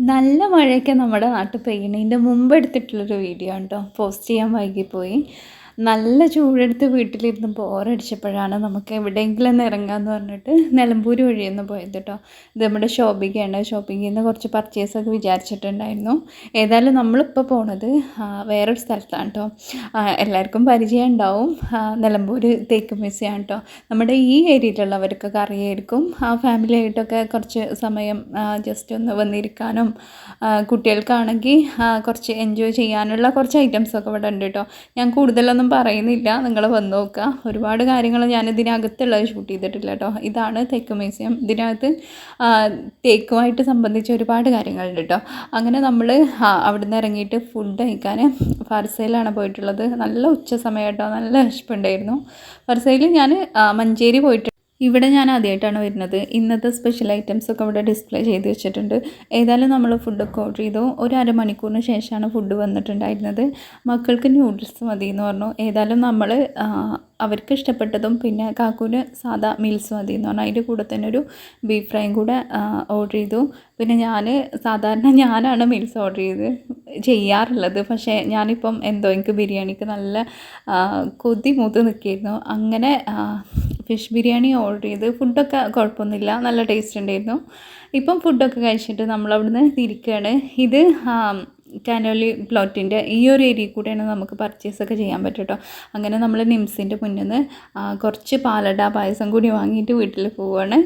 നല്ല മഴയൊക്കെ നമ്മുടെ നാട്ടിൽ പെയ്യുന്നതിൻ്റെ മുമ്പ് എടുത്തിട്ടുള്ളൊരു വീഡിയോ ആണ് കേട്ടോ. പോസ്റ്റ് ചെയ്യാൻ വൈകിപ്പോയി. നല്ല ചൂടെടുത്ത് വീട്ടിലിരുന്ന് ബോറടിച്ചപ്പോഴാണ് നമുക്ക് എവിടെയെങ്കിലും ഒന്ന് ഇറങ്ങാമെന്ന് പറഞ്ഞിട്ട് നിലമ്പൂർ വഴിയൊന്ന് പോയത് കേട്ടോ. ഇത് നമ്മുടെ ഷോപ്പിംഗാണ്. ഷോപ്പിങ്ങിൽ നിന്ന് കുറച്ച് പർച്ചേസൊക്കെ വിചാരിച്ചിട്ടുണ്ടായിരുന്നു. ഏതായാലും നമ്മളിപ്പോൾ പോണത് വേറൊരു സ്ഥലത്താണ് കേട്ടോ. എല്ലാവർക്കും പരിചയം ഉണ്ടാവും. നിലമ്പൂർ തേക്ക് മ്യൂസിയം കേട്ടോ. നമ്മുടെ ഈ ഏരിയയിലുള്ളവർക്കൊക്കെ അറിയായിരിക്കും. ഫാമിലി ആയിട്ടൊക്കെ കുറച്ച് സമയം ജസ്റ്റ് ഒന്ന് വന്നിരിക്കാനും കുട്ടികൾക്കാണെങ്കിൽ കുറച്ച് എൻജോയ് ചെയ്യാനുള്ള കുറച്ച് ഐറ്റംസൊക്കെ ഇവിടെ ഉണ്ട് കേട്ടോ. ഞാൻ കൂടുതലൊന്നും പറയുന്നില്ല, നിങ്ങൾ വന്ന് നോക്കുക. ഒരുപാട് കാര്യങ്ങൾ ഞാൻ ഇതിനകത്തുള്ളത് ഷൂട്ട് ചെയ്തിട്ടില്ല കേട്ടോ. ഇതാണ് തേക്ക് മ്യൂസിയം. ഇതിനകത്ത് തേക്കുമായിട്ട് സംബന്ധിച്ച് ഒരുപാട് കാര്യങ്ങളുണ്ട് കേട്ടോ. അങ്ങനെ നമ്മൾ അവിടെ നിന്ന് ഇറങ്ങിയിട്ട് ഫുഡ് കഴിക്കാൻ ഫർസയിലാണ് പോയിട്ടുള്ളത്. നല്ല ഉച്ച സമയം കേട്ടോ, നല്ല വിശപ്പുണ്ടായിരുന്നു. ഫർസയിൽ ഞാൻ മഞ്ചേരി പോയിട്ട് ഇവിടെ ഞാൻ ആദ്യമായിട്ടാണ് വരുന്നത്. ഇന്നത്തെ സ്പെഷ്യൽ ഐറ്റംസൊക്കെ ഇവിടെ ഡിസ്പ്ലേ ചെയ്ത് വെച്ചിട്ടുണ്ട്. ഏതായാലും നമ്മൾ ഫുഡൊക്കെ ഓർഡർ ചെയ്തു. ഒരു അരമണിക്കൂറിന് ശേഷമാണ് ഫുഡ് വന്നിട്ടുണ്ടായിരുന്നത്. മക്കൾക്ക് ന്യൂഡിൽസ് മതി എന്ന് പറഞ്ഞു. ഏതായാലും നമ്മൾ അവർക്ക് ഇഷ്ടപ്പെട്ടതും പിന്നെ കാക്കൂന് സാധാ മീൽസ് മതി എന്ന് പറഞ്ഞു. അതിൻ്റെ കൂടെ തന്നെ ഒരു ബീഫ് ഫ്രൈയും കൂടെ ഓർഡർ ചെയ്തു. പിന്നെ സാധാരണ ഞാനാണ് മീൽസ് ഓർഡർ ചെയ്യാറുള്ളത്. പക്ഷേ ഞാനിപ്പം എന്തോ എനിക്ക് ബിരിയാണിക്ക് നല്ല കൊതി മൂത്ത് നിൽക്കുകയായിരുന്നു. അങ്ങനെ ഫിഷ് ബിരിയാണി ഓർഡർ ചെയ്ത് ഫുഡൊക്കെ കുഴപ്പമൊന്നുമില്ല, നല്ല ടേസ്റ്റ് ഉണ്ടായിരുന്നു. ഇപ്പം ഫുഡൊക്കെ കഴിച്ചിട്ട് നമ്മളവിടുന്ന് തിരിക്കുകയാണ്. ഇത് കാനോലി പ്ലോട്ടിൻ്റെ ഈ ഒരു ഏരിയയിൽ കൂടെയാണ് നമുക്ക് പർച്ചേസൊക്കെ ചെയ്യാൻ പറ്റും കേട്ടോ. അങ്ങനെ നമ്മൾ നിംസിൻ്റെ മുന്നിൽ നിന്ന് കുറച്ച് പാലട പായസം കൂടി വാങ്ങിയിട്ട് വീട്ടിൽ പോവുകയാണ്.